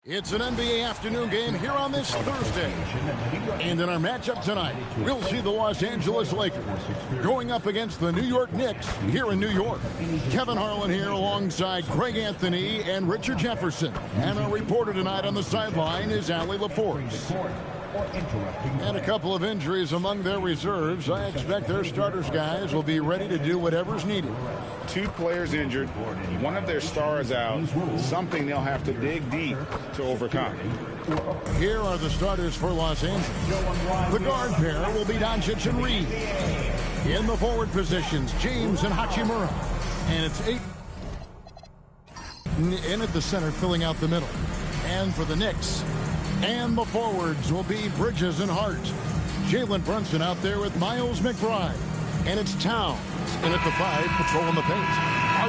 It's an NBA afternoon game here on this Thursday. And in our matchup tonight, we'll see the Los Angeles Lakers going up against the New York Knicks here in New York. Kevin Harlan here alongside Craig Anthony and Richard Jefferson. And our reporter tonight on the sideline is Allie LaForce. And a couple of injuries among their reserves. I expect their starters guys will be ready to do whatever's needed. Two players injured, one of their stars out, something they'll have to dig deep to overcome. Here are the starters for Los Angeles. The guard pair will be Doncic and Reed. In the forward positions, James and Hachimura. And it's 8 in at the center, filling out the middle. And for the Knicks, and the forwards will be Bridges and Hart. Jalen Brunson out there with Miles McBride. And it's Towns in at the 5, patrolling the paint.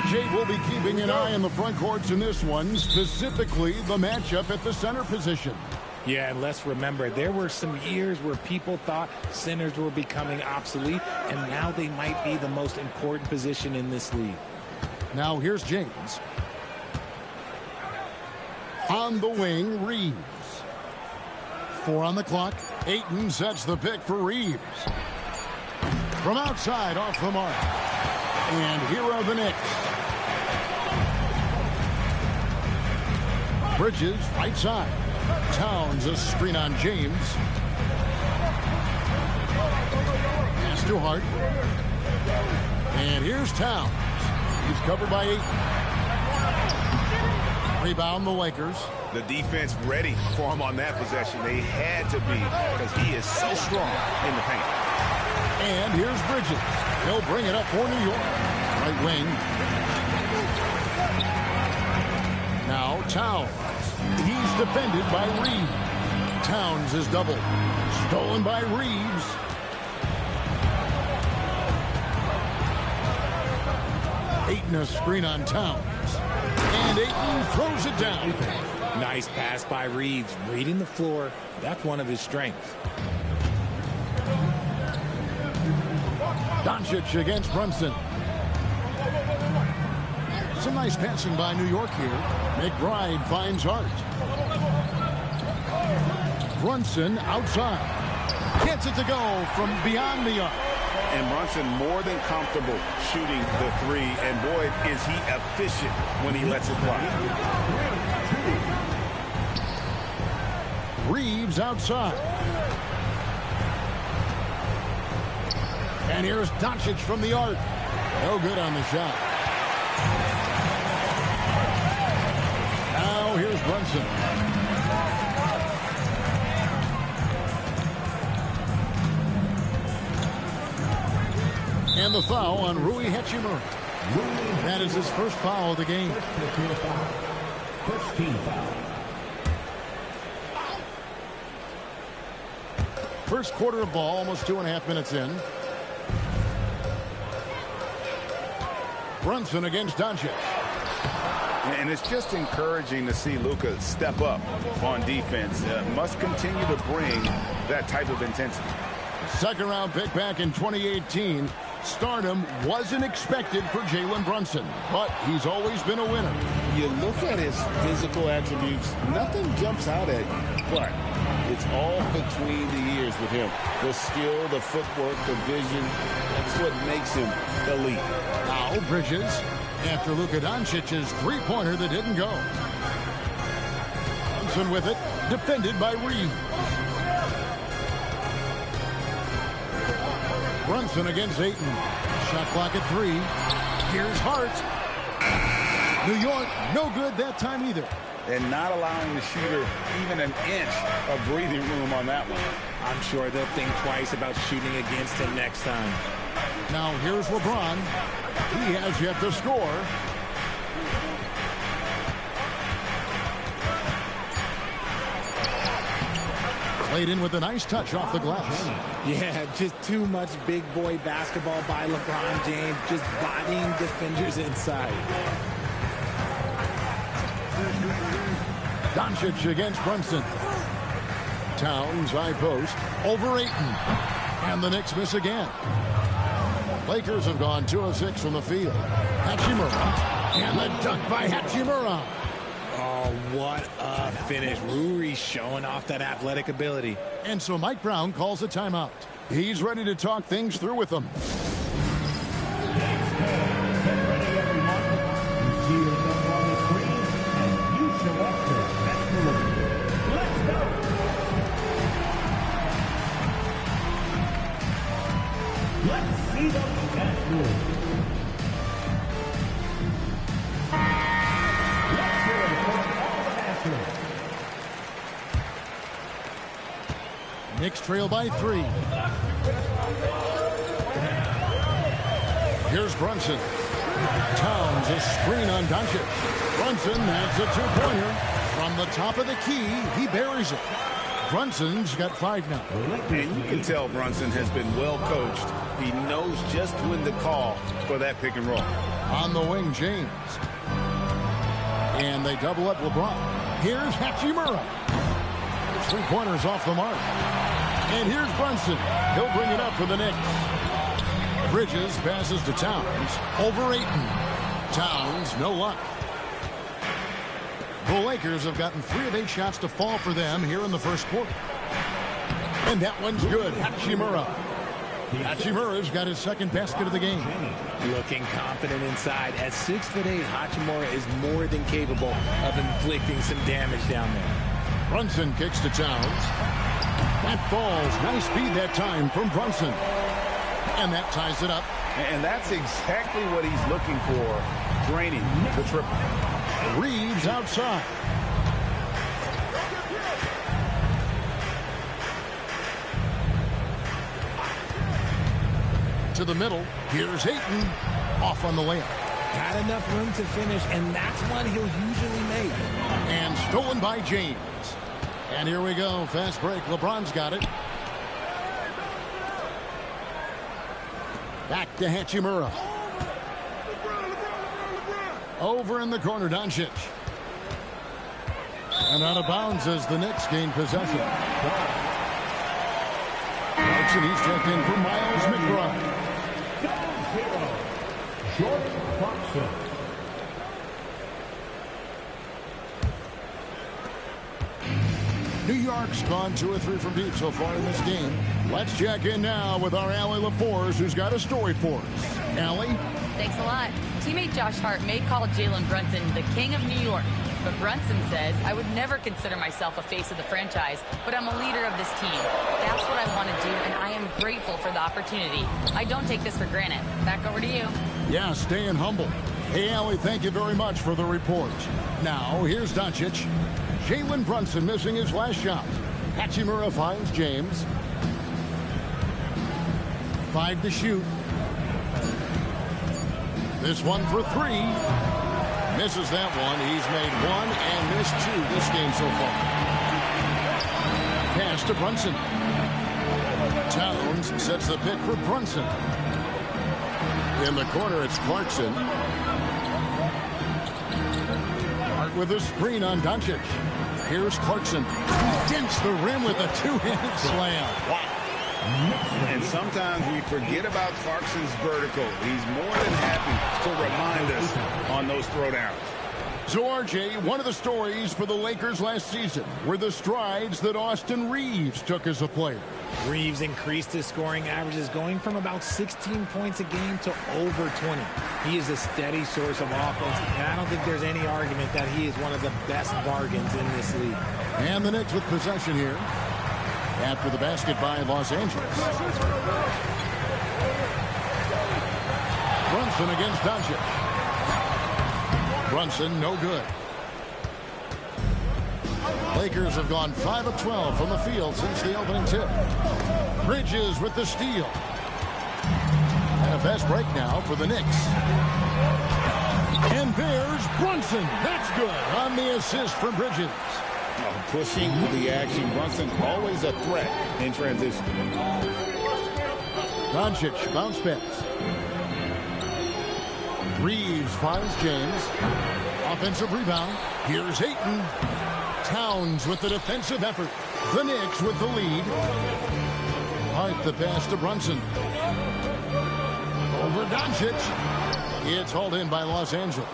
RJ will be keeping an eye on the front courts in this one, specifically the matchup at the center position. Yeah, and let's remember, there were some years where people thought centers were becoming obsolete, and now they might be the most important position in this league. Now here's James. On the wing, Reeves. 4 on the clock. Ayton sets the pick for Reeves. From outside, off the mark. And here are the Knicks. Bridges, right side. Towns, a screen on James. Pass to Hart. And here's Towns. He's covered by 8. Rebound the Lakers. The defense ready for him on that possession. They had to be, because he is so strong in the paint. And here's Bridges. He'll bring it up for New York. Right wing. Now Towns. He's defended by Reed. Towns is doubled. Stolen by Reeves. Ayton a screen on Towns. And Ayton throws it down. Nice pass by Reeves. Reading the floor. That's one of his strengths. Doncic against Brunson. Some nice passing by New York here. McBride finds Hart. Brunson outside. Gets it to go from beyond the arc. And Brunson more than comfortable shooting the 3. And boy, is he efficient when he lets it fly. Reeves outside. And here's Doncic from the arc. No good on the shot. Now here's Brunson. And the foul on Rui Hachimura. That is his first foul of the game. First team foul. First quarter of ball, almost 2.5 minutes in. Brunson against Doncic. And it's just encouraging to see Luka step up on defense. Must continue to bring that type of intensity. Second round pick back in 2018. Stardom wasn't expected for Jalen Brunson, but he's always been a winner. You look at his physical attributes, nothing jumps out at you, but it's all between the ears with him. The skill, the footwork, the vision, that's what makes him elite. Now Bridges after Luka Doncic's three-pointer that didn't go. Brunson with it, defended by Reed. Brunson against Ayton. Shot clock at 3. Here's Hart. New York, no good that time either. And not allowing the shooter even an inch of breathing room on that one. I'm sure they'll think twice about shooting against him next time. Now here's LeBron. He has yet to score. Played in with a nice touch off the glass. Yeah, just too much big boy basketball by LeBron James, just bodying defenders inside. Doncic against Brunson. Towns high post over Ayton. And the Knicks miss again. Lakers have gone 2 of 6 from the field. Hachimura. And the dunk by Hachimura. Oh, what a finish. Ruri showing off that athletic ability. And so Mike Brown calls a timeout. He's ready to talk things through with them. Let's see the best move. Let's hear it for all the Masters. Knicks trail by 3. Here's Brunson. Towns a screen on Doncic. Brunson has a two-pointer. From the top of the key, he buries it. Brunson's got 5 now. And you can tell Brunson has been well coached. He knows just when to call for that pick and roll. On the wing, James. And they double up LeBron. Here's Hachimura. 3-pointers off the mark. And here's Brunson. He'll bring it up for the Knicks. Bridges passes to Towns. Over Ayton. Towns, no luck. The Lakers have gotten 3 of 8 shots to fall for them here in the first quarter. And that one's good. Hachimura. Hachimura's got his second basket of the game. Looking confident inside. At 6'8", Hachimura is more than capable of inflicting some damage down there. Brunson kicks to Towns. That falls. Nice speed that time from Brunson. And that ties it up. And that's exactly what he's looking for. Draining the triple. Reeves outside. To the middle. Here's Ayton. Off on the layup. Got enough room to finish, and that's what he'll usually make. And stolen by James. And here we go. Fast break. LeBron's got it. Back to Hachimura. Over in the corner, Doncic. And out of bounds as the Knicks gain possession. Clarkson, he's checked in for Miles McBride. Jordan Clarkson. New York's gone 2 or 3 from deep so far in this game. Let's check in now with our Allie LaForce, who's got a story for us. Allie? Thanks a lot. Teammate Josh Hart may call Jalen Brunson the king of New York, but Brunson says, I would never consider myself a face of the franchise, but I'm a leader of this team. That's what I want to do, and I am grateful for the opportunity. I don't take this for granted. Back over to you. Yeah, staying humble. Hey, Allie, thank you very much for the report. Now, here's Doncic. Jalen Brunson missing his last shot. Hachimura finds James. 5 to shoot. This one for 3. Misses that one. He's made 1 and missed 2 this game so far. Pass to Brunson. Towns sets the pick for Brunson. In the corner, it's Clarkson. Hart with a screen on Doncic. Here's Clarkson. Dents the rim with a 2-handed slam. Wow. And sometimes we forget about Clarkson's vertical. He's more than happy to remind us on those throwdowns. So, RJ, one of the stories for the Lakers last season were the strides that Austin Reeves took as a player. Reeves increased his scoring averages, going from about 16 points a game to over 20. He is a steady source of offense, and I don't think there's any argument that he is one of the best bargains in this league. And the Knicks with possession here after the basket by Los Angeles. Brunson against Doncic. Brunson, no good. Lakers have gone 5 of 12 from the field since the opening tip. Bridges with the steal. And a fast break now for the Knicks. And there's Brunson. That's good on the assist from Bridges. Pushing the action. Brunson always a threat in transition. Doncic bounce pass. Reeves finds James. Offensive rebound. Here's Ayton. Towns with the defensive effort. The Knicks with the lead. Hart the pass to Brunson. Over Doncic. It's hauled in by Los Angeles.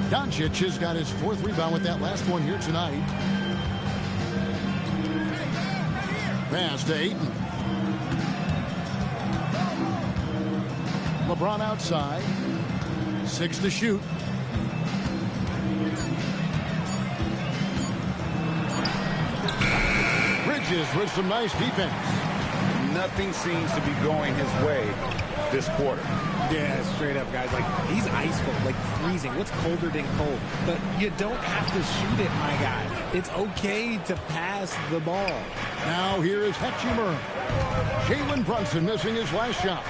Doncic has got his 4th rebound with that last one here tonight. Pass to Ayton. LeBron outside. 6 to shoot. Bridges with some nice defense. Nothing seems to be going his way this quarter. Yeah, straight up, guys. Like, he's ice cold, like freezing. What's colder than cold? But you don't have to shoot it, my guy. It's okay to pass the ball. Now here is Hachimura. Jalen Brunson missing his last shot.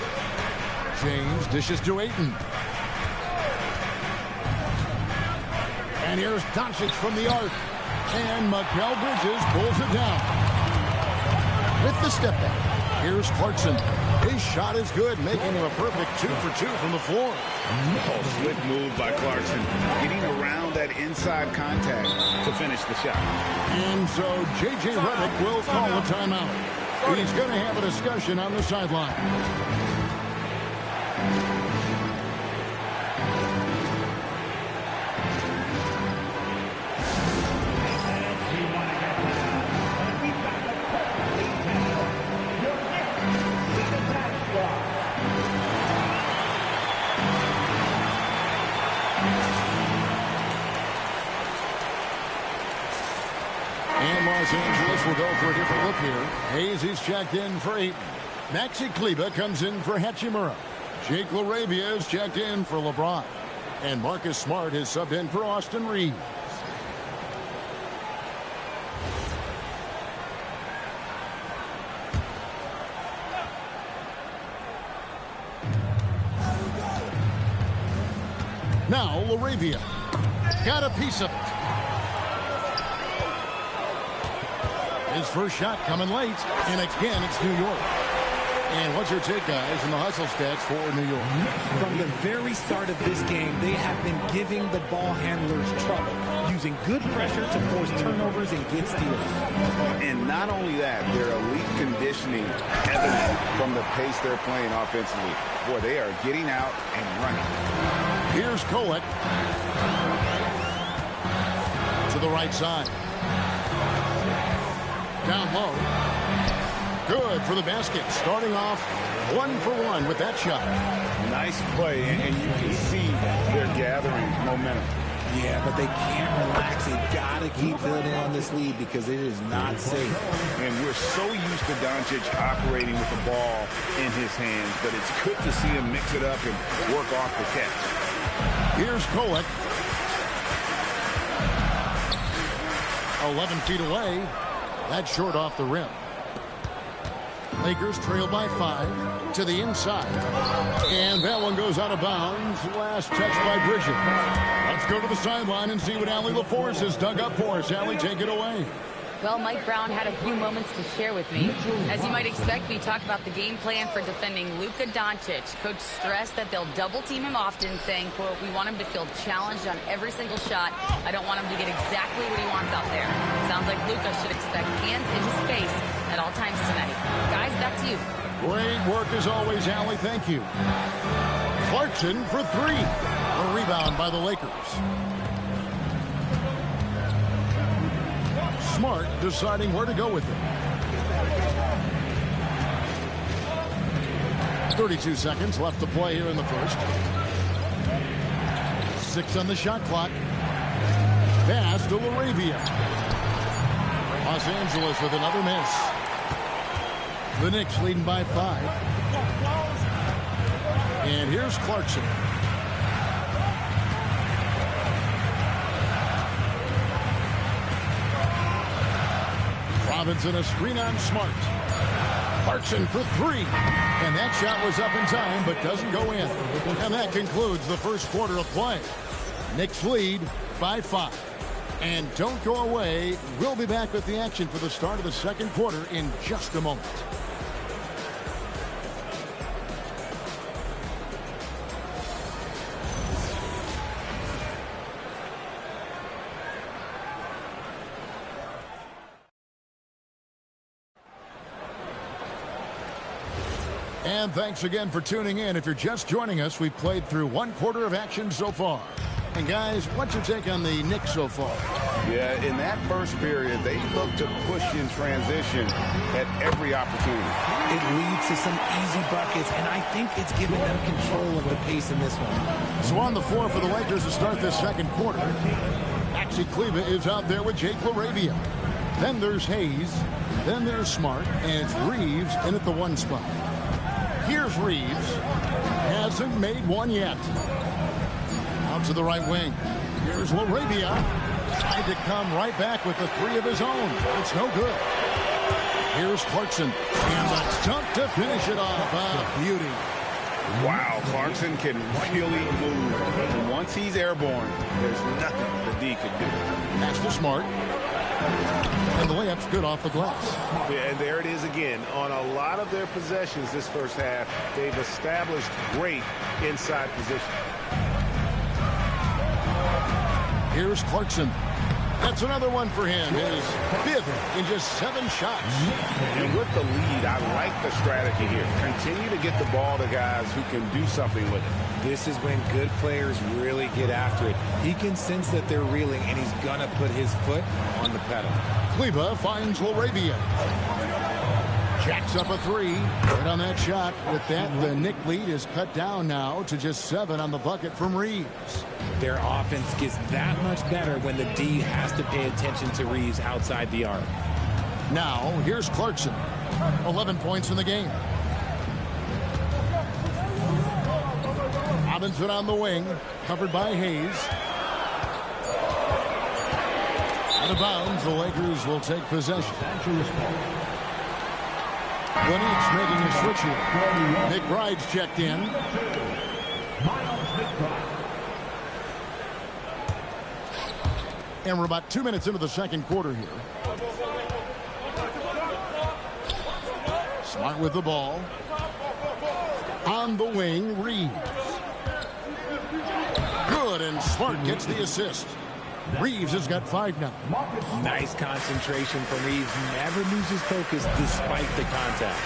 James dishes to Ayton. And here's Doncic from the arc. And Mikal Bridges pulls it down. With the step back, here's Clarkson. His shot is good, making him a perfect 2 for 2 from the floor. Oh, slick move by Clarkson, getting around that inside contact to finish the shot. And so J.J. Redick will call a timeout. He's going to have a discussion on the sideline. Los Angeles will go for a different look here. Hayes is checked in for Ayton. Maxi Kleber comes in for Hachimura. Jake LaRavia is checked in for LeBron. And Marcus Smart is subbed in for Austin Reeves. Now LaRavia got a piece of it. His first shot coming late, and again, it's New York. And what's your take, guys, in the hustle stats for New York? From the very start of this game, they have been giving the ball handlers trouble, using good pressure to force turnovers and get steals. And not only that, their elite conditioning evident from the pace they're playing offensively. Boy, they are getting out and running. Here's Kolek to the right side. Down low. Good for the basket. Starting off 1 for 1 with that shot. Nice play, and you can see they're gathering momentum. Yeah, but they can't relax. They got to keep building on this lead because it is not safe. And we're so used to Doncic operating with the ball in his hands, but it's good to see him mix it up and work off the catch. Here's Kolek. 11 feet away. That's short off the rim. Lakers trail by 5 to the inside. And that one goes out of bounds. Last touch by Bridges. Let's go to the sideline and see what Allie LaForce has dug up for us. Allie, take it away. Well, Mike Brown had a few moments to share with me. As you might expect, we talked about the game plan for defending Luka Doncic. Coach stressed that they'll double team him often, saying, quote, "We want him to feel challenged on every single shot. I don't want him to get exactly what he wants out there." Sounds like Luka should expect hands in his face at all times tonight. Guys, back to you. Great work as always, Allie. Thank you. Clarkson for 3. A rebound by the Lakers. Smart deciding where to go with it. 32 seconds left to play here in the first. 6 on the shot clock. Pass to LaRavia. Los Angeles with another miss. The Knicks leading by 5. And here's Clarkson. Robinson a screen on Smart. Clarkson for 3. And that shot was up in time, but doesn't go in. And that concludes the first quarter of play. Knicks lead by 5. And don't go away. We'll be back with the action for the start of the second quarter in just a moment. And thanks again for tuning in. If you're just joining us, we've played through 1 quarter of action so far. And guys, what's your take on the Knicks so far? Yeah, in that first period, they looked to push in transition at every opportunity. It leads to some easy buckets, and I think it's given them control of the pace in this one. So on the floor for the Lakers to start this second quarter, Maxi Kleber is out there with Jake LaRavia. Then there's Hayes. Then there's Smart, and it's Reeves in at the 1 spot. Here's Reeves. Hasn't made one yet. Out to the right wing. Here's LaRavia. Tried to come right back with the 3 of his own. It's no good. Here's Clarkson. And the dunk to finish it off. Beauty. Wow, Clarkson can really move. And once he's airborne, there's nothing the D can do. Pass to Smart. And the layup's good off the glass. Yeah, and there it is again. On a lot of their possessions this first half, they've established great inside position. Here's Clarkson. That's another one for him. His 5th in just 7 shots. And with the lead, I like the strategy here. Continue to get the ball to guys who can do something with it. This is when good players really get after it. He can sense that they're reeling, and he's going to put his foot on the pedal. Kleber finds LaRavia. Jacks up a 3. Right on that shot. With that, the Knick lead is cut down now to just 7 on the bucket from Reeves. Their offense gets that much better when the D has to pay attention to Reeves outside the arc. Now, here's Clarkson. 11 points in the game. Robinson on the wing, covered by Hayes. Out of bounds, the Lakers will take possession. The Knicks making a switch here. McBride's checked in. And we're about 2 minutes into the second quarter here. Smart with the ball. On the wing, Reeves. Good, and Smart gets the assist. Reeves has got 5 now. Nice concentration from Reeves. Never loses focus despite the contact.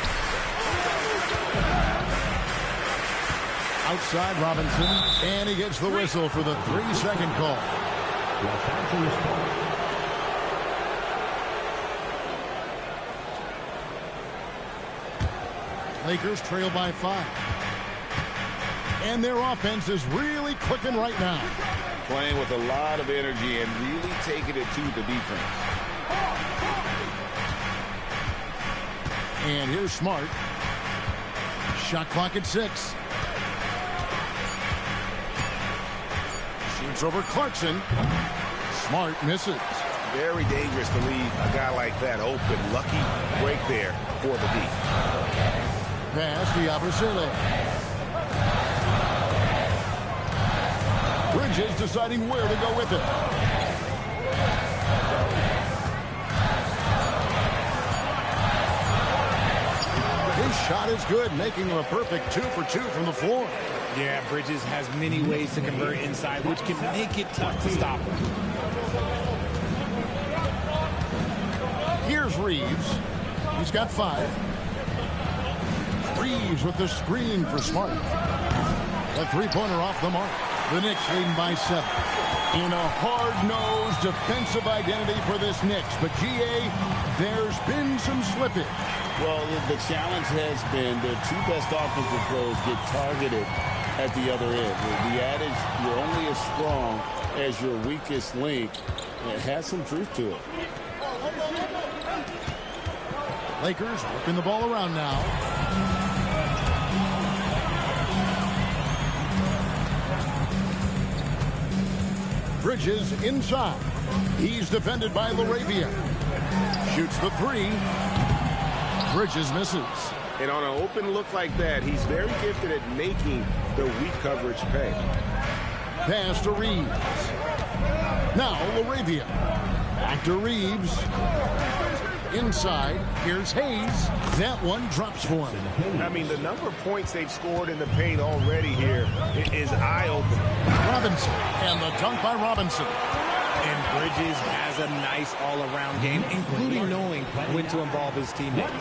Outside Robinson, and he gets the whistle for the 3-second call. Lakers trail by 5. And their offense is really clicking right now. Playing with a lot of energy and really taking it to the defense. And here's Smart. Shot clock at 6. Shoots over Clarkson. Smart misses. Very dangerous to leave a guy like that open. Lucky break there for the D. Pass to Yabusele. Bridges deciding where to go with it. His shot is good, making him a perfect 2 for 2 from the floor. Yeah, Bridges has many ways to convert inside, which can make it tough to stop him. Here's Reeves. He's got 5. Reeves with the screen for Smart. A 3-pointer off the mark. The Knicks leading by 7. In a hard-nosed defensive identity for this Knicks. But, G.A., there's been some slippage. Well, the challenge has been their 2 best offensive players get targeted at the other end. The adage, you're only as strong as your weakest link, it has some truth to it. Lakers working the ball around now. Bridges inside. He's defended by LaRavia. Shoots the 3. Bridges misses. And on an open look like that, he's very gifted at making the weak coverage pay. Pass to Reeves. Now LaRavia. Back to Reeves. Inside. Here's Hayes. That one drops for him. I mean, the number of points they've scored in the paint already here is eye-opening. Robinson. And the dunk by Robinson. And Bridges has a nice all-around game, including knowing when to involve his teammates.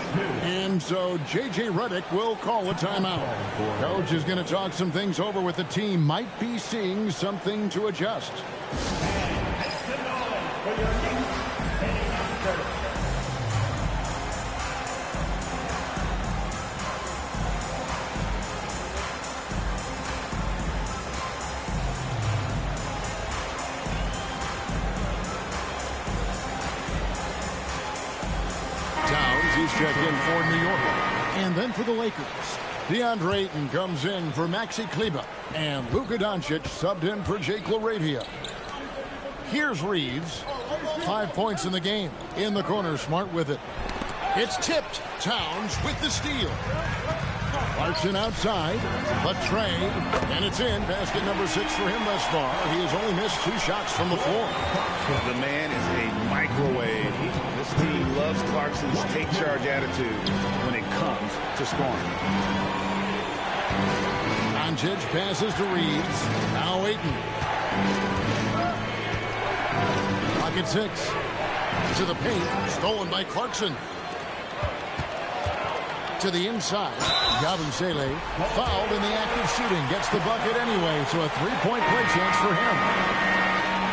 And so J.J. Redick will call a timeout. Coach is going to talk some things over with the team. Might be seeing something to adjust. He's checked in for New York. And then for the Lakers, DeAndre Ayton comes in for Maxi Kleber. And Luka Doncic subbed in for Jake LaRavia. Here's Reeves. 5 points in the game. In the corner, Smart with it. It's tipped. Towns with the steal. Clarkson outside. The tray. And it's in. Basket number 6 for him thus far. He has only missed 2 shots from the floor. The man is a microwave. This team loves Clarkson's take-charge attitude when it comes to scoring. Doncic passes to Reeves. Now Ayton. Pocket 6. To the paint. Stolen by Clarkson. To the inside. Yabusele fouled in the act of shooting. Gets the bucket anyway, so a 3-point play chance for him.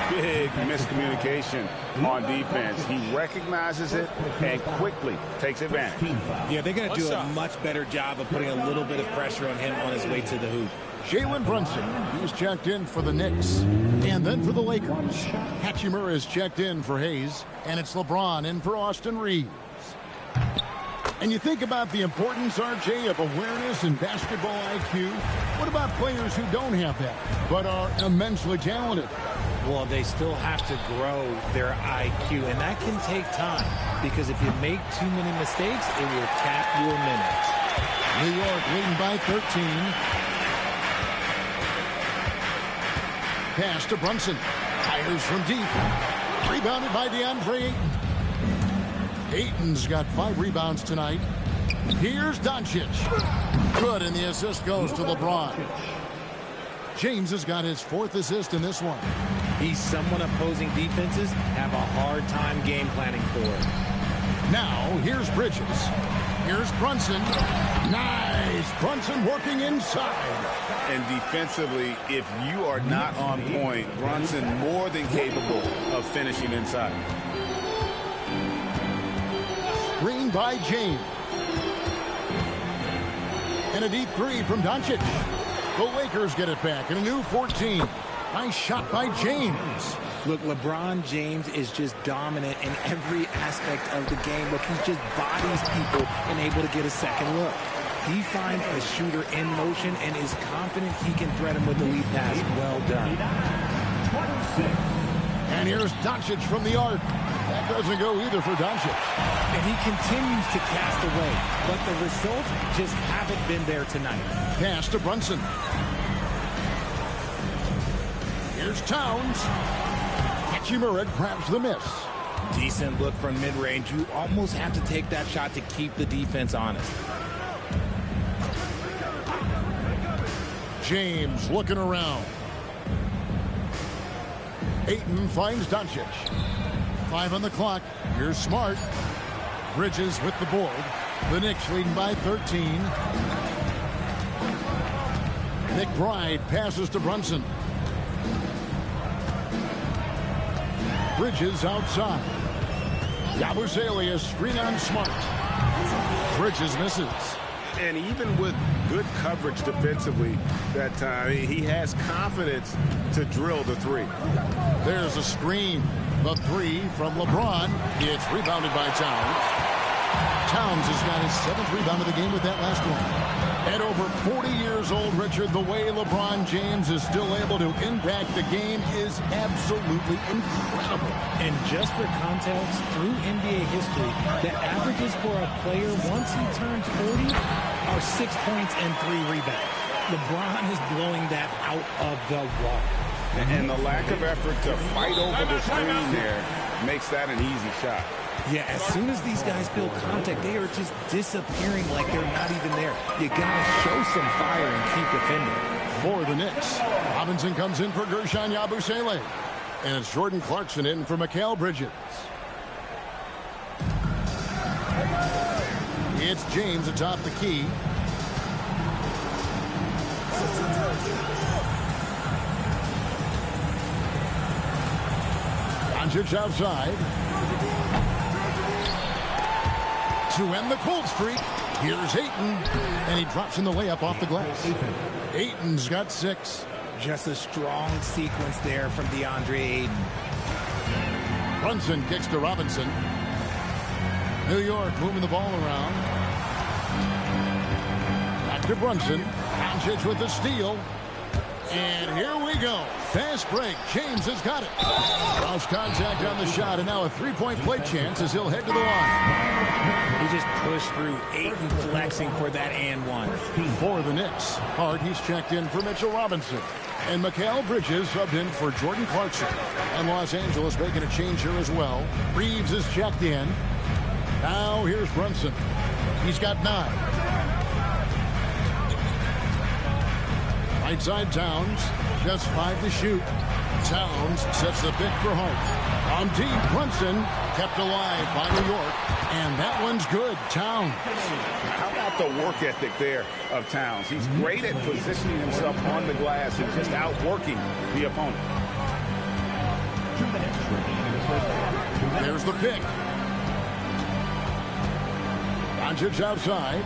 Big miscommunication on defense. He recognizes it and quickly takes advantage. Yeah, they're going to do a much better job of putting a little bit of pressure on him on his way to the hoop. Jalen Brunson, he's checked in for the Knicks. And then for the Lakers, Hachimura is checked in for Hayes. And it's LeBron in for Austin Reeves. And you think about the importance, RJ, of awareness and basketball IQ. What about players who don't have that, but are immensely talented? Well, they still have to grow their IQ, and that can take time, because if you make too many mistakes, it will cap your minutes. New York leading by 13. Pass to Brunson. Fires from deep. Rebounded by DeAndre Ayton. Ayton's got 5 rebounds tonight. Here's Doncic. Good, and the assist goes to LeBron. James has got his 4th assist in this one. He's someone opposing defenses have a hard time game planning for. Now, here's Bridges. Here's Brunson. Nice. Brunson working inside. And defensively, if you are not on point, Brunson more than capable of finishing inside. Screen by James. And a deep 3 from Doncic. The Lakers get it back in a new 14. Nice shot by James. Look, LeBron James is just dominant in every aspect of the game. Look, he just bodies people and able to get a second look. He finds a shooter in motion and is confident he can threat him with the lead pass. Well done. And here's Doncic from the arc. That doesn't go either for Doncic. And he continues to cast away, but the results just haven't been there tonight. Pass to Brunson. Here's Towns. Hachimura grabs the miss. Decent look from mid-range. You almost have to take that shot to keep the defense honest. James looking around. Ayton finds Doncic. 5 on the clock. Here's Smart. Bridges with the board. The Knicks leading by 13. McBride passes to Brunson. Bridges outside. Yabusele screen on Smart. Bridges misses. And even with good coverage defensively that time, he has confidence to drill the 3. There's a screen. The 3 from LeBron. It's rebounded by Towns. Towns has got his 7th rebound of the game with that last one. At over 40 years old, Richard, the way LeBron James is still able to impact the game is absolutely incredible. And just for context, through NBA history, the averages for a player once he turns 40 are 6 points and 3 rebounds. LeBron is blowing that out of the water. And the lack of effort to fight over the screen there makes that an easy shot. Yeah, as soon as these guys feel contact, they are just disappearing like they're not even there. You gotta show some fire and keep defending. For the Knicks, Robinson comes in for Gershon Yabusele. And it's Jordan Clarkson in for Mikal Bridges. It's James atop the key. Doncic outside. To end the cold streak, here's Ayton. And he drops in the layup off the glass. Ayton's got 6. Just a strong sequence there from DeAndre Ayton. Brunson kicks to Robinson. New York moving the ball around. Back to Brunson. Doncic with the steal. And here we go. Fast break. James has got it. Lost contact on the shot, and now a three-point play chance as he'll head to the line. He just pushed through. Ayton flexing for that and one. For the Knicks, Hart, he's checked in for Mitchell Robinson. And Mikal Bridges subbed in for Jordan Clarkson. And Los Angeles making a change here as well. Reeves is checked in. Now here's Brunson. He's got 9. Right side Towns, just 5 to shoot. Towns sets the pick for Hart. On deep, Brunson kept alive by New York, and that one's good. Towns. How about the work ethic there of Towns? He's great at positioning himself on the glass and just outworking the opponent. There's the pick. Doncic outside.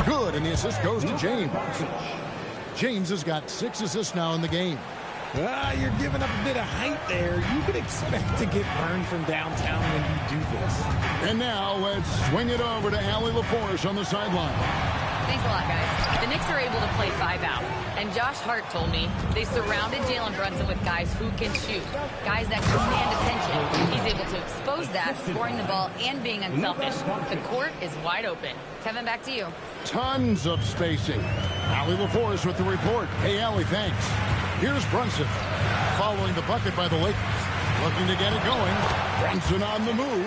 Good, and the assist goes to James. James has got 6 assists now in the game. You're giving up a bit of height there. You could expect to get burned from downtown when you do this. And now let's swing it over to Allie LaForce on the sideline. Thanks a lot, guys. The Knicks are able to play 5 out. And Josh Hart told me they surrounded Jalen Brunson with guys who can shoot. Guys that command attention. He's able to expose that, scoring the ball and being unselfish. The court is wide open. Kevin, back to you. Tons of spacing. Allie LaForce with the report. Hey, Allie, thanks. Here's Brunson. Following the bucket by the Lakers. Looking to get it going. Brunson on the move.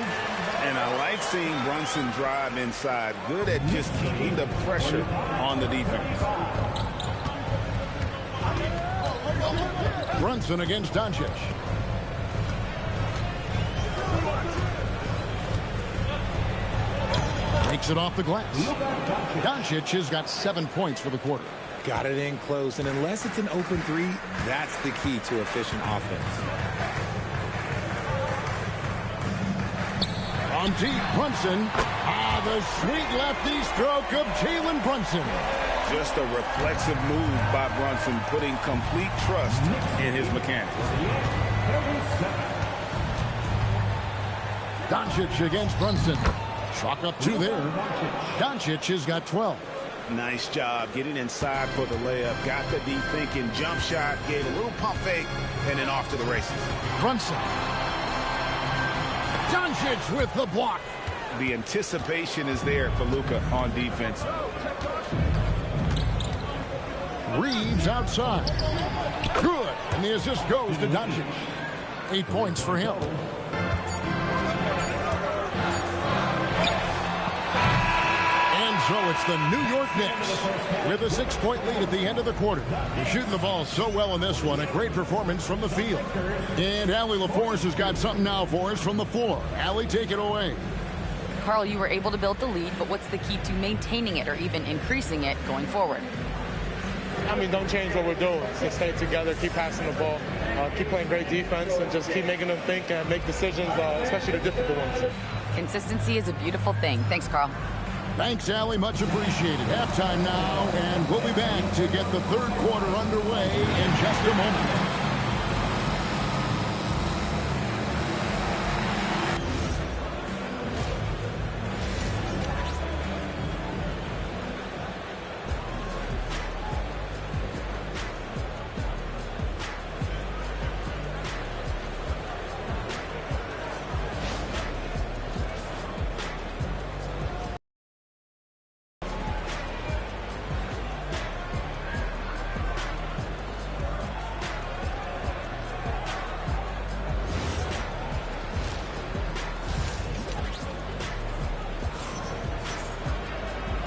And I like seeing Brunson drive inside. Good at just keeping the pressure on the defense. Brunson against Doncic. Takes it off the glass. Doncic has got 7 points for the quarter. Got it in close, and unless it's an open 3, that's the key to efficient offense. On deep, Brunson. The sweet lefty stroke of Jalen Brunson. Just a reflexive move by Brunson, putting complete trust in his mechanics. Doncic against Brunson. Chalk up 2 there. Doncic has got 12. Nice job getting inside for the layup. Got the deep thinking jump shot, gave a little pump fake, and then off to the races. Brunson. Doncic with the block. The anticipation is there for Luka on defense. Reeves outside. Good. And the assist goes to Doncic. 8 points for him. And so it's the New York Knicks with a 6-point lead at the end of the quarter. They're shooting the ball so well in this one. A great performance from the field. And Allie LaForce has got something now for us from the floor. Allie, take it away. Carl, you were able to build the lead, but what's the key to maintaining it or even increasing it going forward? I mean, don't change what we're doing. Just stay together, keep passing the ball, keep playing great defense, and just keep making them think and make decisions, especially the difficult ones. Consistency is a beautiful thing. Thanks, Carl. Thanks, Allie. Much appreciated. Halftime now, and we'll be back to get the third quarter underway in just a moment.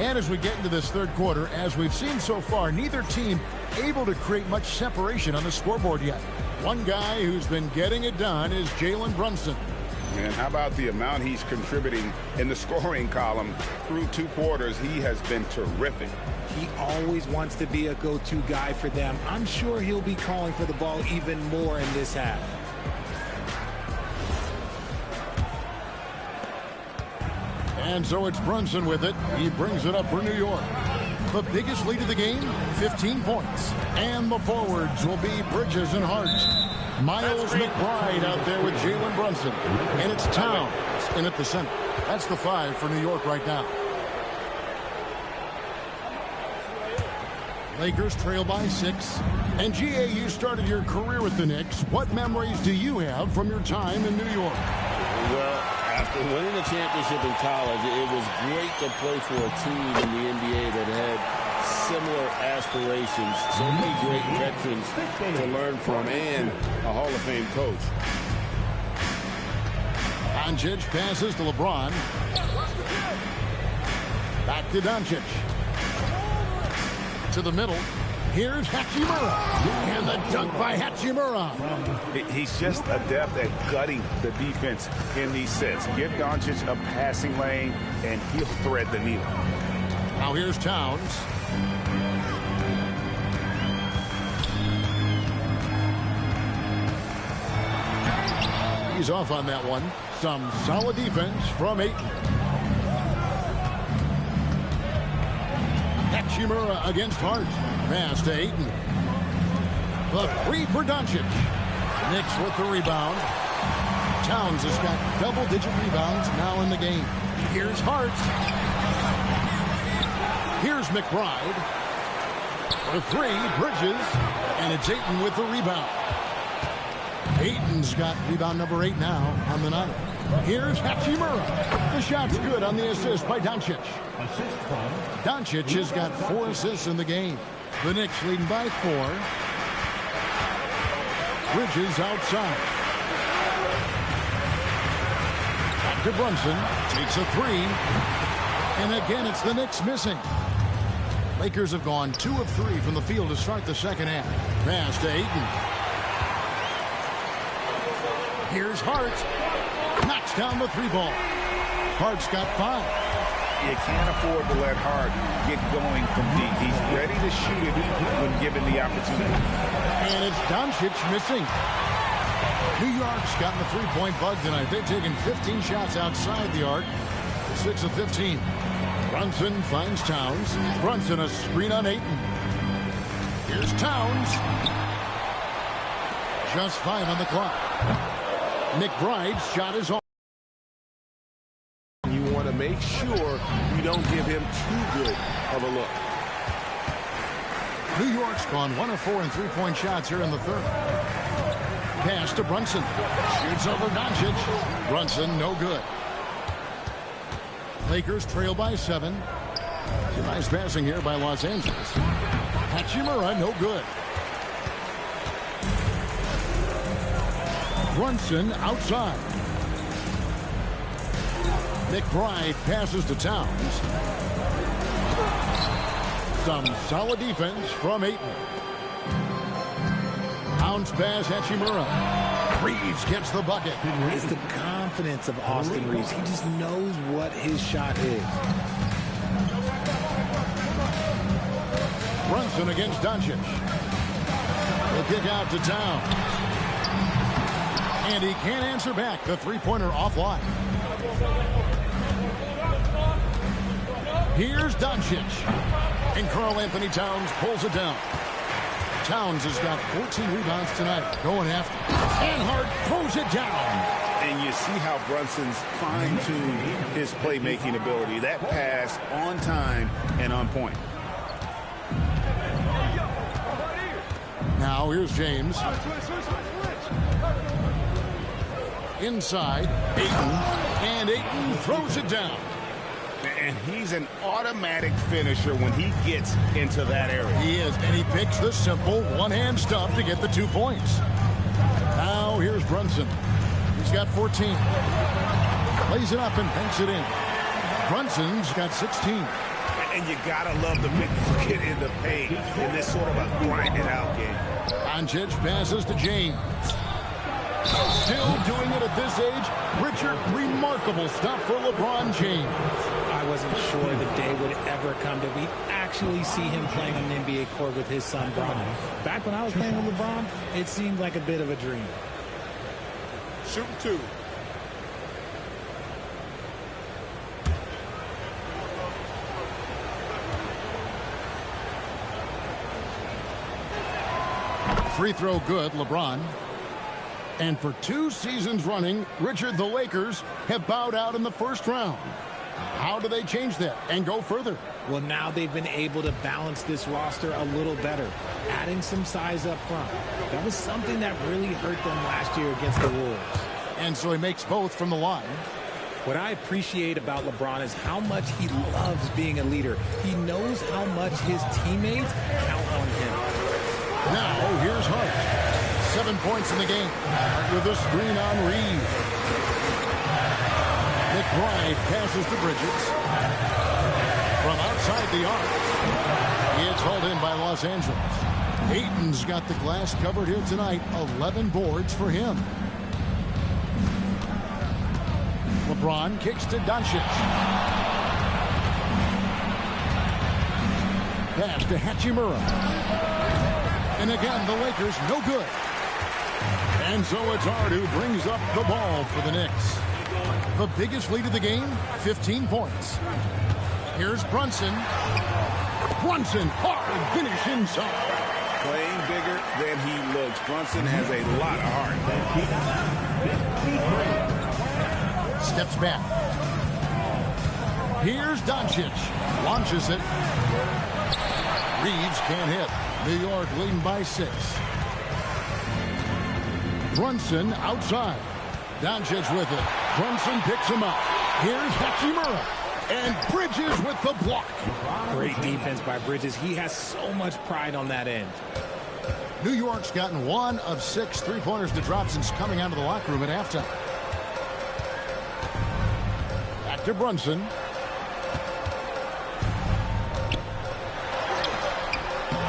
And as we get into this third quarter, as we've seen so far, neither team able to create much separation on the scoreboard yet. One guy who's been getting it done is Jalen Brunson. And how about the amount he's contributing in the scoring column through 2 quarters? He has been terrific. He always wants to be a go-to guy for them. I'm sure he'll be calling for the ball even more in this half. And so it's Brunson with it. He brings it up for New York. The biggest lead of the game, 15 points. And the forwards will be Bridges and Hart. Miles McBride out there with Jalen Brunson. And it's Towns in at the center. That's the 5 for New York right now. Lakers trail by 6. And GA, you started your career with the Knicks. What memories do you have from your time in New York? Well, after winning a championship in college, it was great to play for a team in the NBA that had similar aspirations. So many great veterans to learn from, and a Hall of Fame coach. Doncic passes to LeBron. Back to Doncic. To the middle. Here's Hachimura. And the dunk by Hachimura. He's just adept at gutting the defense in these sets. Give Doncic a passing lane, and he'll thread the needle. Now here's Towns. He's off on that one. Some solid defense from Ayton. Hachimura against Hart. Pass to Ayton. The 3 for Doncic. Knicks with the rebound. Towns has got double-digit rebounds now in the game. Here's Hart. Here's McBride. For 3, Bridges. And it's Ayton with the rebound. Ayton's got rebound number 8 now on the night. Here's Hachimura. The shot's good on the assist by Doncic. Doncic has got 4 assists in the game. The Knicks leading by 4. Bridges outside. Back to Brunson. Takes a 3. And again, it's the Knicks missing. Lakers have gone 2 of 3 from the field to start the second half. Pass to Ayton. Here's Hart. Knocks down the 3-ball. Hart's got 5. You can't afford to let Hart get going from deep. He's ready to shoot it when given the opportunity. And it's Doncic missing. New York's gotten the 3-point bug tonight. They've taken 15 shots outside the arc. 6 of 15. Brunson finds Towns. Brunson a screen on Ayton. Here's Towns. Just 5 on the clock. McBride's shot is off. You want to make sure you don't give him too good of a look. New York's gone 1 of 4 in 3-point shots here in the third. Pass to Brunson. Shoots over Doncic. Brunson, no good. Lakers trail by 7. Some nice passing here by Los Angeles. Hachimura, no good. Brunson outside. McBride passes to Towns. Some solid defense from Ayton. Bounce pass, Hachimura. Reeves gets the bucket. It's the confidence of Austin Reeves. He just knows what his shot is. Brunson against Doncic. The kick out to Towns. And he can't answer back. The 3-pointer offline. Here's Doncic. And Karl-Anthony Towns pulls it down. Towns has got 14 rebounds tonight. Going after. And Hart throws it down. And you see how Brunson's fine-tuned his playmaking ability. That pass on time and on point. Now here's James. Inside, Ayton. And Ayton throws it down. And he's an automatic finisher when he gets into that area. He is, and he picks the simple one-hand stuff to get the 2 points. Now here's Brunson. He's got 14. Lays it up and banks it in. Brunson's got 16. And you gotta love the big bucket in the paint in this sort of a grinded out game. Doncic passes to James. Still doing it at this age. Richard, remarkable stuff for LeBron James. I wasn't sure the day would ever come that we'd actually see him playing on an NBA court with his son, Bron. Back when I was playing with LeBron, it seemed like a bit of a dream. Shooting 2. Free throw good, LeBron. And for 2 seasons running, Richard, the Lakers have bowed out in the first round. How do they change that and go further? Well, now they've been able to balance this roster a little better, adding some size up front. That was something that really hurt them last year against the Wolves. And so he makes both from the line. What I appreciate about LeBron is how much he loves being a leader. He knows how much his teammates count on him. Now, here's Hart. 7 points in the game. Hart with a screen on Reed. McBride passes to Bridges. From outside the arc. It's hauled in by Los Angeles. Ayton's got the glass covered here tonight. 11 boards for him. LeBron kicks to Doncic. Pass to Hachimura. And again, the Lakers no good. And so it's Hart who brings up the ball for the Knicks. The biggest lead of the game, 15 points. Here's Brunson. Brunson, hard finish inside. Playing bigger than he looks. Brunson has a lot of heart. Steps back. Here's Doncic. Launches it. Reeves can't hit. New York leading by 6. Brunson outside. Doncic with it. Brunson picks him up. Here's Hachimura. And Bridges with the block. Great defense by Bridges. He has so much pride on that end. New York's gotten 1 of 6 three-pointers to drop since coming out of the locker room at halftime. Back to Brunson.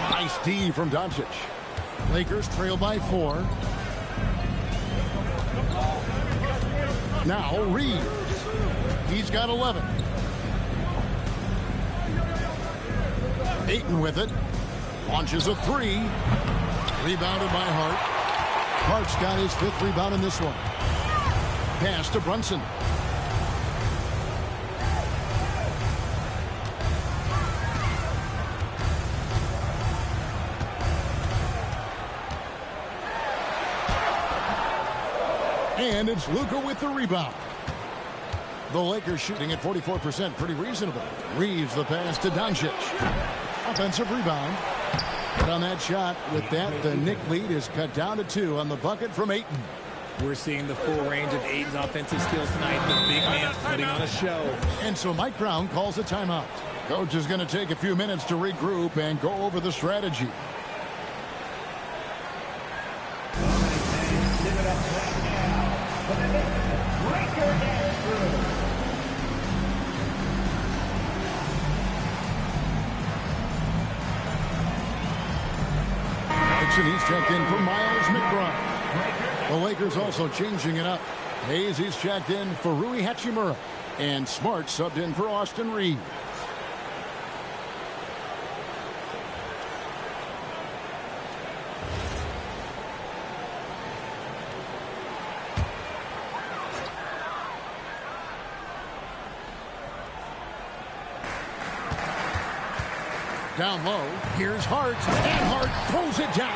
Nice D from Doncic. Lakers trail by 4. Now Reeves. He's got 11. Ayton with it. Launches a 3. Rebounded by Hart. Hart's got his 5th rebound in this one. Pass to Brunson. And it's Luka with the rebound. The Lakers shooting at 44%, pretty reasonable. Reeves the pass to Doncic. Offensive rebound. But on that shot, with that, the Knick lead is cut down to 2 on the bucket from Ayton. We're seeing the full range of Ayton's offensive skills tonight. The big man's putting on a show. And so Mike Brown calls a timeout. Coach is going to take a few minutes to regroup and go over the strategy. He's checked in for Miles McBride. The Lakers also changing it up. Hayes, he's checked in for Rui Hachimura. And Smart subbed in for Austin Reeves. Down low, here's Hart, and Hart throws it down.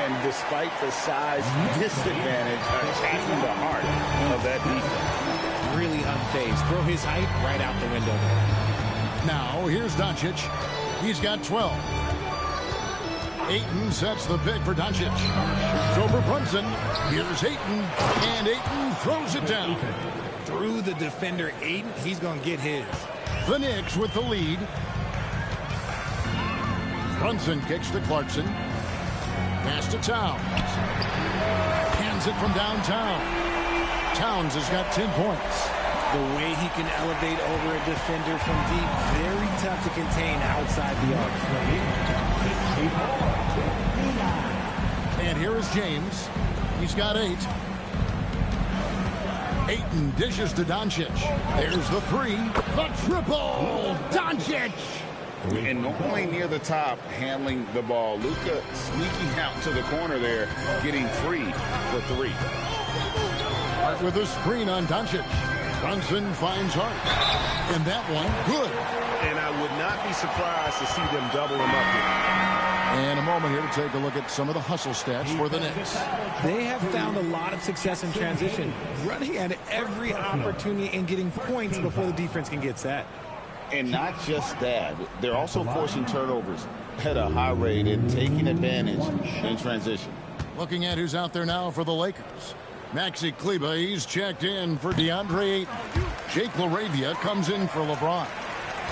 And despite the size disadvantage, attacking the heart of that defense. Really unfazed. Throw his height right out the window there. Now, here's Doncic. He's got 12. Ayton sets the pick for Doncic. It's over Brunson. Here's Ayton, and Ayton throws it down. Through the defender, Ayton, he's going to get his. The Knicks with the lead. Brunson kicks to Clarkson. Pass to Towns. Hands it from downtown. Towns has got 10 points. The way he can elevate over a defender from deep, very tough to contain outside the arc. And here is James. He's got 8. Ayton dishes to Doncic. There's the 3. The triple. Doncic. And normally near the top, handling the ball. Luka sneaking out to the corner there, getting free for 3. Hart with a screen on Doncic. Brunson finds Hart. And that one, good. And I would not be surprised to see them double him up here. And a moment here to take a look at some of the hustle stats for the Knicks. They have found a lot of success in transition, running at every opportunity and getting points before the defense can get set. And not just that, they're also forcing turnovers at a high rate and taking advantage in transition. Looking at who's out there now for the Lakers. Maxi Kleber, he's checked in for DeAndre Ayton. Jake LaRavia comes in for LeBron.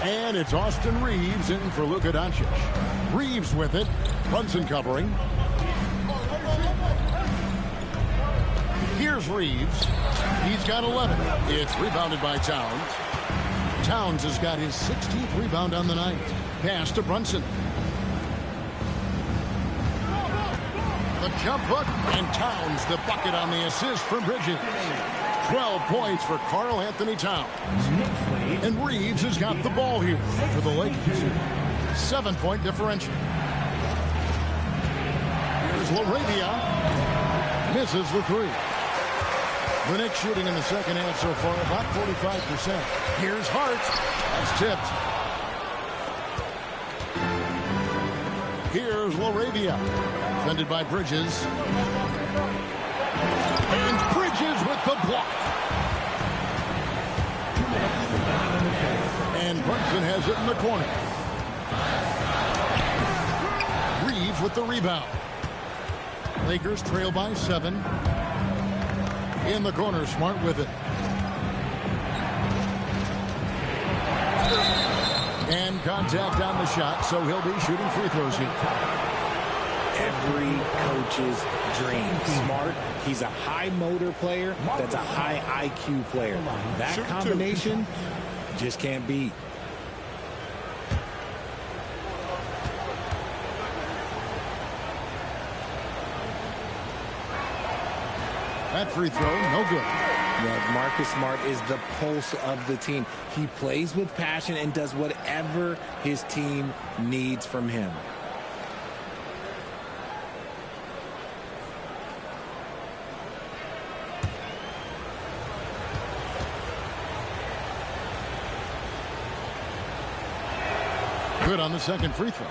And it's Austin Reeves in for Luka Doncic. Reeves with it. Brunson covering. Here's Reeves. He's got 11. It's rebounded by Towns. Towns has got his 16th rebound on the night. Pass to Brunson. The jump hook, and Towns the bucket on the assist from Bridges. 12 points for Karl Anthony Towns. And Reeves has got the ball here for the Lakers. 7-point differential. Here's LaRavia. Misses the 3. The Knicks shooting in the second half so far about 45%. Here's Hart. That's tipped. Here's LaRavia. Defended by Bridges. And Bridges with the block. And Brunson has it in the corner. Reeves with the rebound. Lakers trail by 7. In the corner, Smart with it. And contact on the shot, so he'll be shooting free throws here. Every coach's dream. Smart, he's a high motor player that's a high IQ player. That combination just can't beat. That free throw, no good. Yeah, Marcus Smart is the pulse of the team. He plays with passion and does whatever his team needs from him. Good on the second free throw.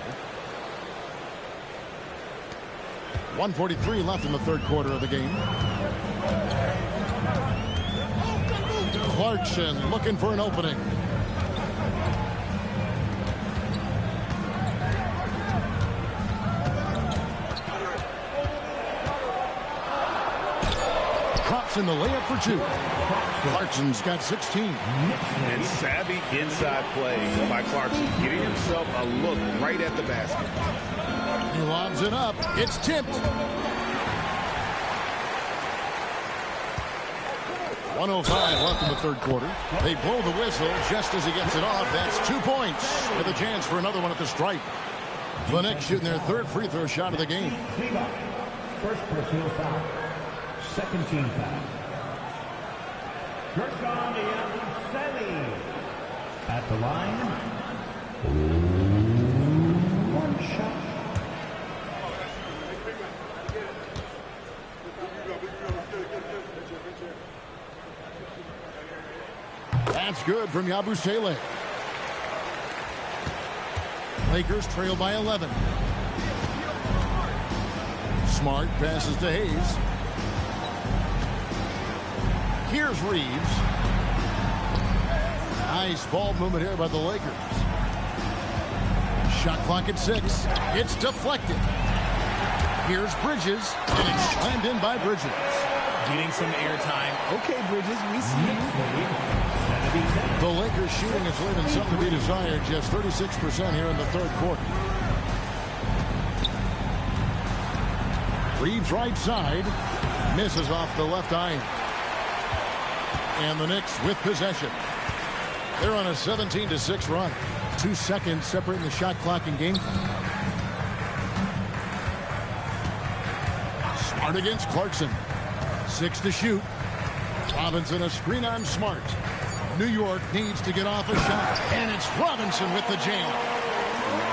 1:43 left in the third quarter of the game. Clarkson looking for an opening. Drops in the layup for 2. Clarkson's got 16. And savvy inside play by Clarkson, getting himself a look right at the basket. He lobs it up. It's tipped. 1:05 left in the third quarter. They blow the whistle just as he gets it off. That's 2 points with a chance for another one at the stripe. The Knicks shooting their third free throw shot of the game. First personal foul. Second team foul. Gershon Yabusele at the line. One shot. That's good from Yabusele. Lakers trail by 11. Smart passes to Hayes. Here's Reeves. Nice ball movement here by the Lakers. Shot clock at 6. It's deflected. Here's Bridges, and it's slammed in by Bridges. Getting some airtime. Okay, Bridges, we see you. The Lakers shooting is leaving something to be desired. Just 36% here in the third quarter. Reeves right side. Misses off the left iron. And the Knicks with possession. They're on a 17-6 run. 2 seconds separating the shot clock and game clock. Smart against Clarkson. 6 to shoot. Robinson a screen on Smart. New York needs to get off a shot, and it's Robinson with the jam.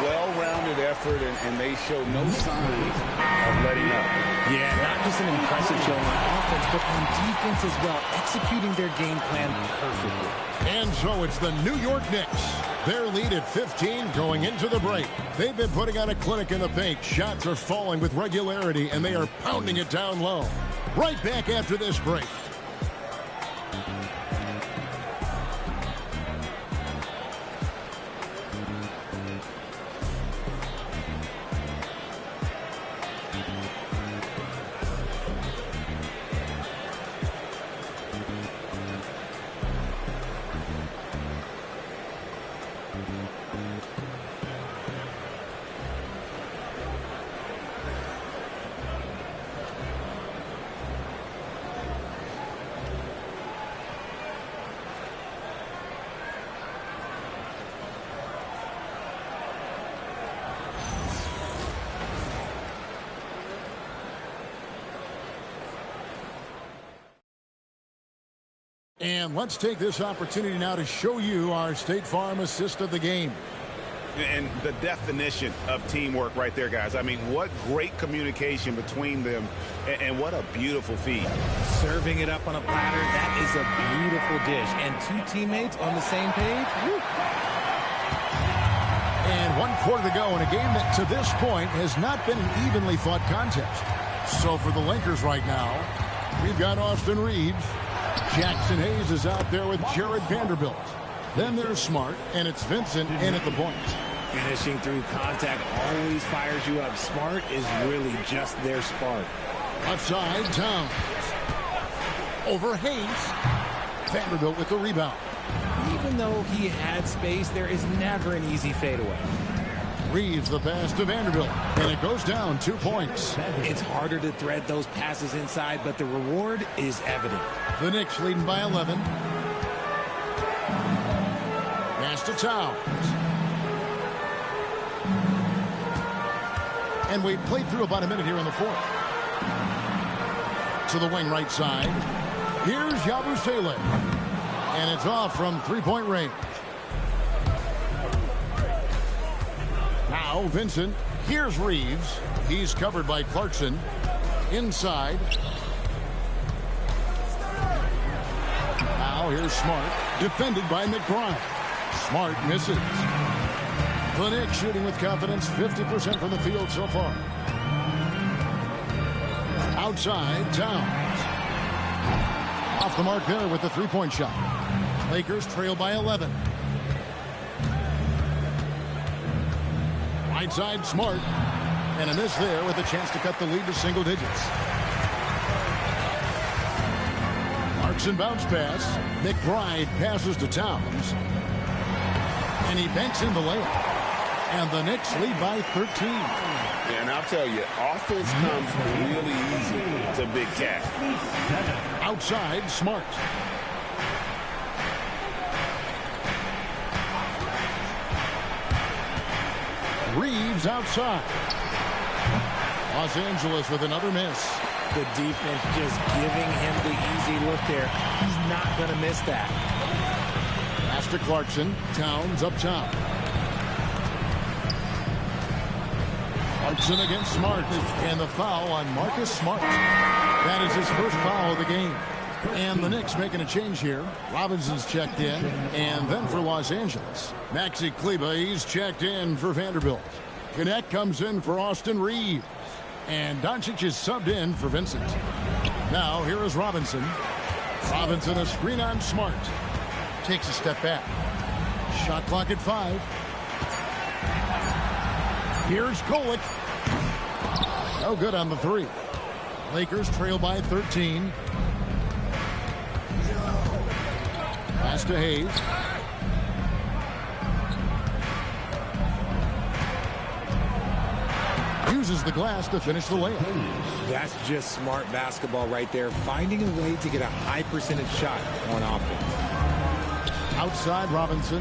Well-rounded effort, and they show no signs of letting up. Yeah, not just an impressive showing on offense, but on defense as well, executing their game plan perfectly. And so it's the New York Knicks. Their lead at 15 going into the break. They've been putting on a clinic in the paint. Shots are falling with regularity, and they are pounding it down low. Right back after this break. And let's take this opportunity now to show you our State Farm assist of the game. And the definition of teamwork right there, guys. I mean, what great communication between them, and what a beautiful feed. Serving it up on a platter, that is a beautiful dish. And two teammates on the same page. Woo. And 1 quarter to go in a game that to this point has not been an evenly fought contest. So for the Lakers right now, we've got Austin Reeves. Jackson Hayes is out there with Jared Vanderbilt. Then there's Smart, and it's Vincent in at the point. Finishing through contact always fires you up. Smart is really just their spark. Left side, Towns. Over Hayes. Vanderbilt with the rebound. Even though he had space, there is never an easy fadeaway. Reeves the pass to Vanderbilt, and it goes down 2 points. It's harder to thread those passes inside, but the reward is evident. The Knicks leading by 11. Pass to Towns. And we've played through about a minute here in the fourth. To the wing right side. Here's Yabusele. And it's off from three-point range. Now Vincent. Here's Reeves. He's covered by Clarkson. Inside. Now here's Smart. Defended by McBride. Smart misses. The Knicks shooting with confidence. 50% from the field so far. Outside, Towns. Off the mark there with the three-point shot. Lakers trail by 11. Right side, Smart. And a miss there with a chance to cut the lead to single digits. Clarkson bounce pass. McBride passes to Towns. And he banks in the layup. And the Knicks lead by 13. And I'll tell you, offense comes really easy to Big Cat. Outside, Smart. Reeves outside. Los Angeles with another miss. The defense just giving him the easy look there. He's not going to miss that. Pass to Clarkson. Towns up top. Clarkson against Smart. And the foul on Marcus Smart. That is his first foul of the game. And the Knicks making a change here. Robinson's checked in. And then for Los Angeles, Maxi Kleber, he's checked in for Vanderbilt. Connect comes in for Austin Reeves. And Doncic is subbed in for Vincent. Now here is Robinson. Robinson a screen on Smart. Takes a step back. Shot clock at 5. Here's Golick. No good on the 3. Lakers trail by 13. Pass to Hayes. Uses the glass to finish the layup. That's just smart basketball right there. Finding a way to get a high percentage shot on offense. Outside Robinson.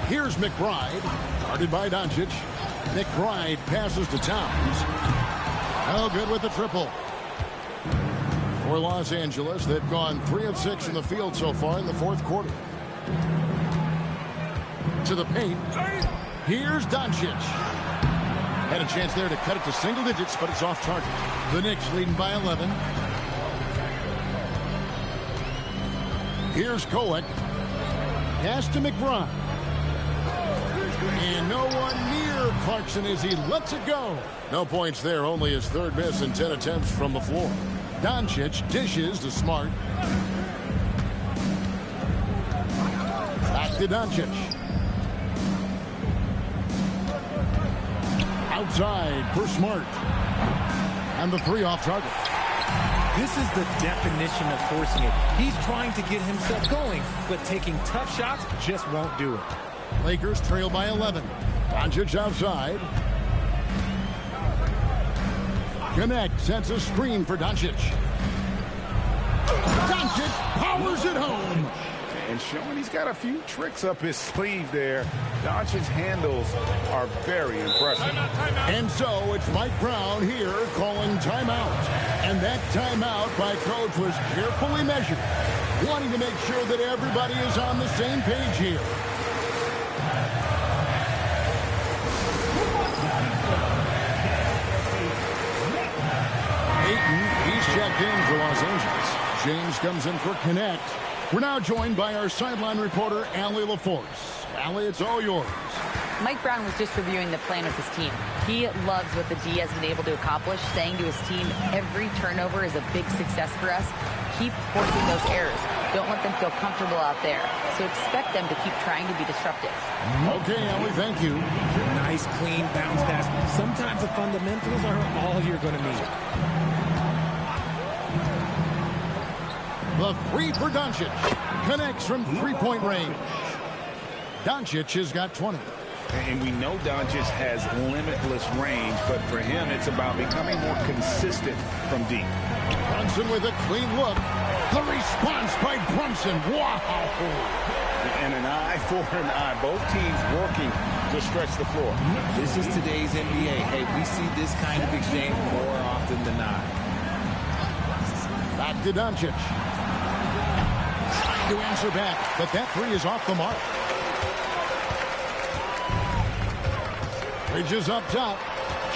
Here's McBride. Guarded by Doncic. McBride passes to Towns. No good with the triple. For Los Angeles, they've gone 3 of 6 in the field so far in the fourth quarter. To the paint. Here's Doncic. Had a chance there to cut it to single digits, but it's off target. The Knicks leading by 11. Here's Kolek. Pass to McBride. And no one near Clarkson as he lets it go. No points there, only his third miss in 10 attempts from the floor. Doncic dishes to Smart. Back to Doncic. Outside for Smart. And the 3 off target. This is the definition of forcing it. He's trying to get himself going, but taking tough shots just won't do it. Lakers trail by 11. Doncic outside. Connect sends a screen for Doncic. Doncic powers it home. And showing he's got a few tricks up his sleeve there. Doncic's handles are very impressive. And so it's Mike Brown here calling timeout. And that timeout by coach was carefully measured, wanting to make sure that everybody is on the same page here. He's checked in for Los Angeles. James comes in for Connect. We're now joined by our sideline reporter, Allie LaForce. Allie, it's all yours. Mike Brown was just reviewing the plan with his team. He loves what the D has been able to accomplish, saying to his team, every turnover is a big success for us. Keep forcing those errors. Don't let them feel comfortable out there. So expect them to keep trying to be disruptive. Okay, Allie, thank you. Nice, clean bounce pass. Sometimes the fundamentals are all you're going to need. The 3 for Doncic. Connects from three-point range. Doncic has got 20. And we know Doncic has limitless range, but for him, it's about becoming more consistent from deep. Brunson with a clean look. The response by Brunson. Wow. And an eye for an eye. Both teams working to stretch the floor. This is today's NBA. Hey, we see this kind of exchange more often than not. Back to Doncic. Trying to answer back, but that 3 is off the mark. Bridges up top.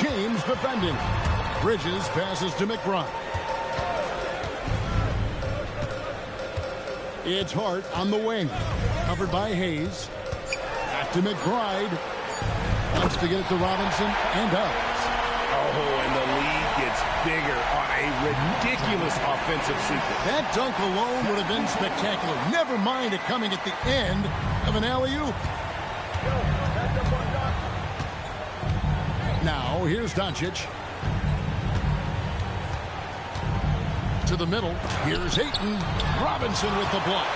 James defending. Bridges passes to McBride. It's Hart on the wing. Covered by Hayes. Back to McBride. Wants to get it to Robinson and does. Oh, and the lead gets bigger on a ridiculous offensive sequence. That dunk alone would have been spectacular. Never mind it coming at the end of an alley-oop. Now, here's Doncic. To the middle. Here's Ayton. Robinson with the block.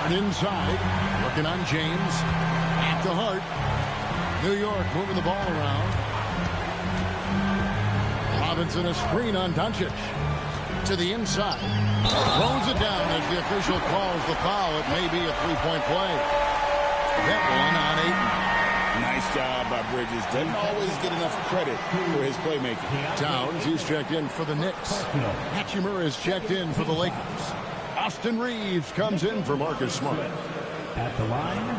And inside. Working on James. Back to Hart. New York moving the ball around. Robinson a screen on Doncic. To the inside. Throws it down as the official calls the foul. It may be a three-point play. That one on Ayton. Nice job by Bridges. Doesn't always get enough credit for his playmaking. Towns, he's checked in for the Knicks. Hachimura is checked in for the Lakers. Austin Reeves comes in for Marcus Smart. At the line,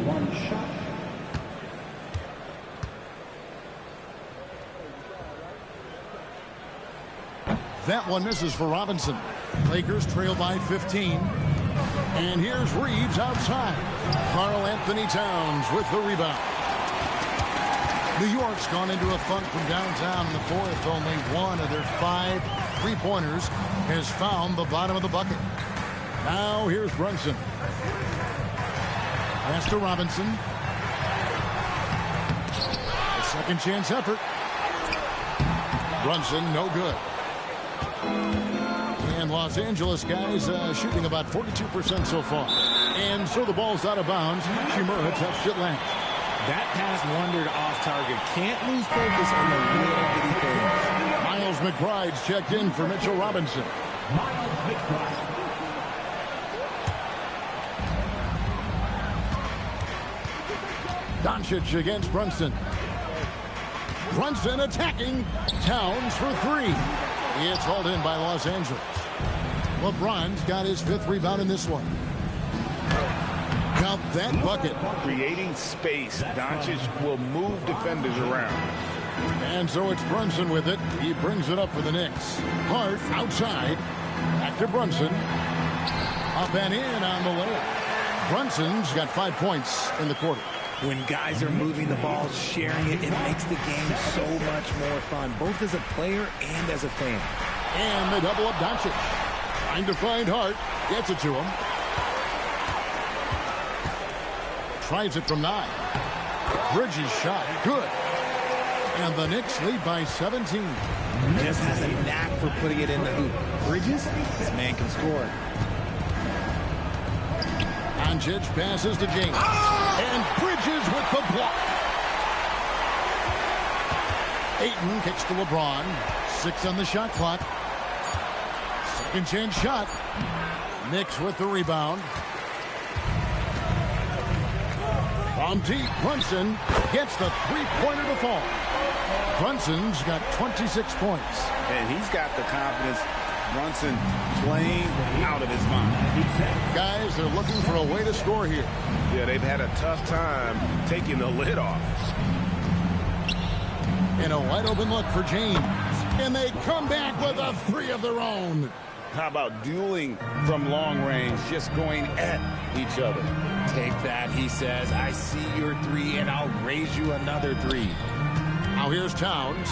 1 shot. That one misses for Robinson. Lakers trail by 15. And here's Reeves outside. Karl Anthony Towns with the rebound. New York's gone into a funk from downtown in the fourth. Only one of their 5 three-pointers has found the bottom of the bucket. Now here's Brunson. Pass to Robinson. A second chance effort. Brunson, no good. And Los Angeles guys shooting about 42% so far. And so the ball's out of bounds. Hachimura touched it last. That pass wandered off target. Can't lose focus on the little bitty things. Miles McBride's checked in for Mitchell Robinson. Miles McBride. Doncic against Brunson. Brunson attacking. Towns for three. It's hauled in by Los Angeles. LeBron's got his 5th rebound in this one. Count that bucket. Creating space. Doncic will move defenders around. And so it's Brunson with it. He brings it up for the Knicks. Hart outside. After Brunson. Up and in on the layup. Brunson's got 5 points in the quarter. When guys are moving the ball, sharing it, it makes the game so much more fun, both as a player and as a fan. And they double up Doncic. Trying to find Hart. Gets it to him. Tries it from 9. Bridges shot. Good. And the Knicks lead by 17. Just has a knack for putting it in the hoop. Bridges, this man can score. Doncic passes to James. And Bridges with the block. Ayton kicks to LeBron. 6 on the shot clock. Second chance shot. Knicks with the rebound. From deep, Brunson gets the three-pointer to fall. Brunson's got 26 points. And he's got the confidence. Brunson playing out of his mind. Guys, they're looking for a way to score here. Yeah, they've had a tough time taking the lid off. And a wide open look for James. And they come back with a 3 of their own. How about dueling from long range, just going at each other? Take that, he says. I see your 3, and I'll raise you another 3. Now here's Towns.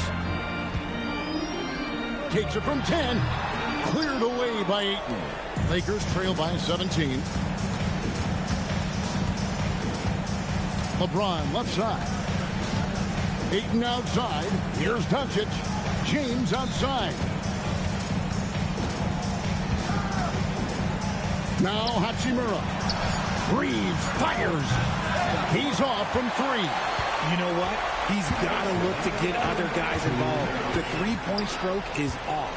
Takes it from 10. Cleared away by Ayton. Lakers trail by 17. LeBron left side. Ayton outside. Here's Doncic. James outside. Now Hachimura. Reeves fires. He's off from 3. You know what? He's got to look to get other guys involved. The three-point stroke is off.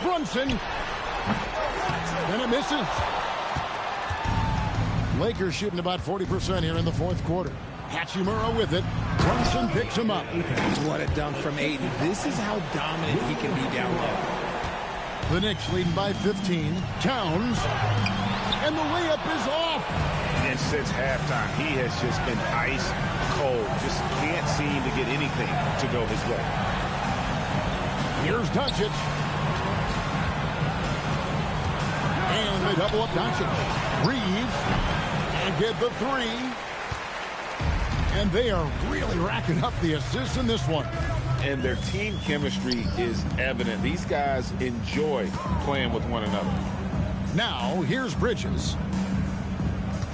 Brunson. And it misses. Lakers shooting about 40% here in the 4th quarter. Hachimura with it. Brunson picks him up. What a dunk from Ayton. This is how dominant he can be down low. The Knicks leading by 15. Towns. And the layup is off. And since halftime, he has just been ice cold. Just can't seem to get anything to go his way. Here's Doncic. And they double up Doncic. Reeves. And get the 3. And they are really racking up the assists in this one. And their team chemistry is evident. These guys enjoy playing with one another. Now, here's Bridges.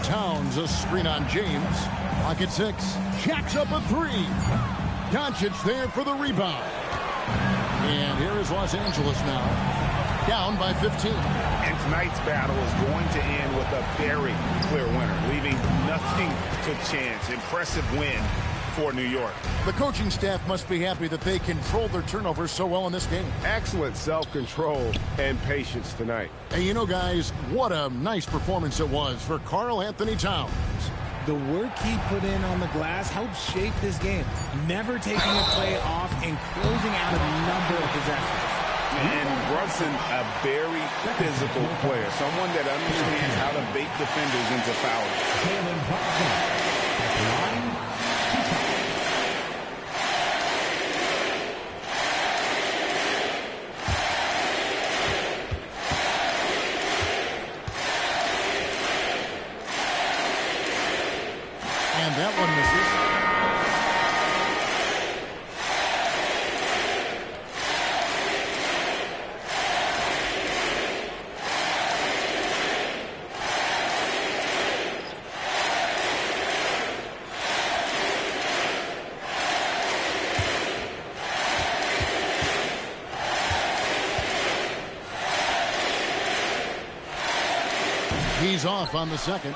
Towns a screen on James. Pocket 6. Jacks up a 3. Doncic there for the rebound. And here is Los Angeles now. Down by 15. And tonight's battle is going to end with a very clear winner, leaving nothing to chance. Impressive win for New York. The coaching staff must be happy that they controlled their turnovers so well in this game. Excellent self-control and patience tonight. And you know, guys, what a nice performance it was for Karl Anthony Towns. The work he put in on the glass helped shape this game, never taking a play off and closing out a number of possessions. And Brunson, a very physical player, someone that understands how to bait defenders into fouling. And that one misses. He's off on the second.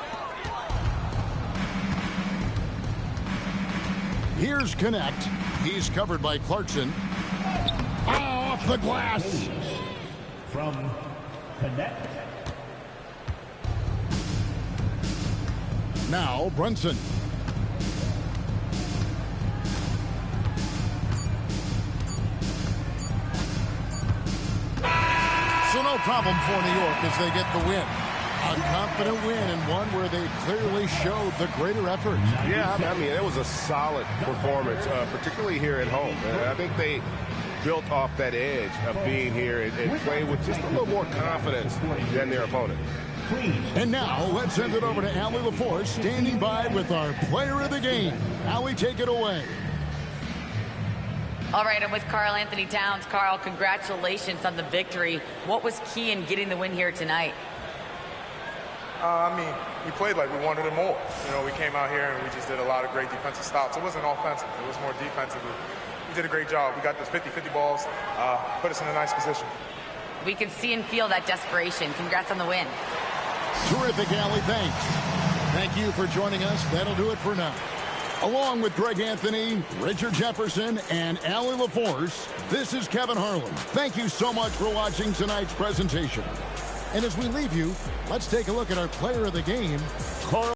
Here's Connect. He's covered by Clarkson. Off the glass. From Connect. Now Brunson. So no problem for New York as they get the win. A confident win and one where they clearly showed the greater effort. Yeah, I mean, it was a solid performance, particularly here at home. And I think they built off that edge of being here and played with just a little more confidence than their opponent. And now let's send it over to Allie LaForce, standing by with our player of the game. Allie, take it away. All right, I'm with Karl Anthony Towns. Karl, congratulations on the victory. What was key in getting the win here tonight? I mean, we played like we wanted it more. You know, we came out here and we just did a lot of great defensive stops. It wasn't offensive. It was more defensive. We did a great job. We got those 50-50 balls, put us in a nice position. We can see and feel that desperation. Congrats on the win. Terrific, Allie. Thanks. Thank you for joining us. That'll do it for now. Along with Greg Anthony, Richard Jefferson, and Allie LaForce, this is Kevin Harlan. Thank you so much for watching tonight's presentation. And as we leave you, let's take a look at our player of the game, Karl.